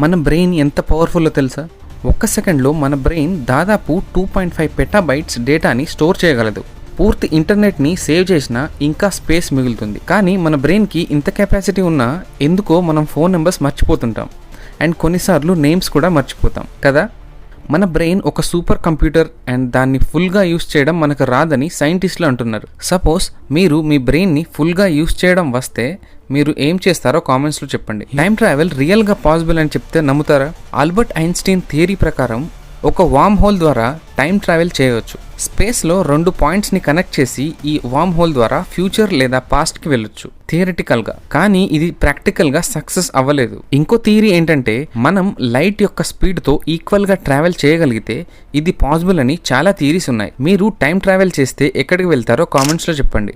మన బ్రెయిన్ ఎంత పవర్ఫుల్లో తెలుసా? ఒక్క సెకండ్లో మన బ్రెయిన్ దాదాపు 2.5 పెటాబైట్స్ డేటాని స్టోర్ చేయగలదు. పూర్తి ఇంటర్నెట్ని సేవ్ చేసినా ఇంకా స్పేస్ మిగులుతుంది. కానీ మన బ్రెయిన్కి ఇంత కెపాసిటీ ఉన్నా ఎందుకో మనం ఫోన్ నెంబర్స్ మర్చిపోతుంటాం అండ్ కొన్నిసార్లు నేమ్స్ కూడా మర్చిపోతాం కదా. మన బ్రెయిన్ ఒక సూపర్ కంప్యూటర్ అండ్ దాన్ని ఫుల్గా యూస్ చేయడం మనకు రాదని సైంటిస్టులు అంటున్నారు. సపోజ్ మీరు మీ బ్రెయిన్ని ఫుల్గా యూస్ చేయడం వస్తే మీరు ఏం చేస్తారో కామెంట్స్లో చెప్పండి. టైం ట్రావెల్ రియల్గా పాసిబుల్ అని చెప్తే నమ్ముతారా? ఆల్బర్ట్ ఐన్స్టీన్ థియరీ ప్రకారం ఒక వార్మ్ హోల్ ద్వారా టైం ట్రావెల్ చేయవచ్చు. స్పేస్లో 2 పాయింట్స్ని కనెక్ట్ చేసి ఈ వార్మ్ హోల్ ద్వారా ఫ్యూచర్ లేదా పాస్ట్కి వెళ్ళొచ్చు థియరిటికల్గా. కానీ ఇది ప్రాక్టికల్గా సక్సెస్ అవ్వలేదు. ఇంకో థియరీ ఏంటంటే మనం లైట్ యొక్క స్పీడ్తో ఈక్వల్గా ట్రావెల్ చేయగలిగితే ఇది పాసిబుల్ అని చాలా థియరీస్ ఉన్నాయి. మీరు టైం ట్రావెల్ చేస్తే ఎక్కడికి వెళ్తారో కామెంట్స్లో చెప్పండి.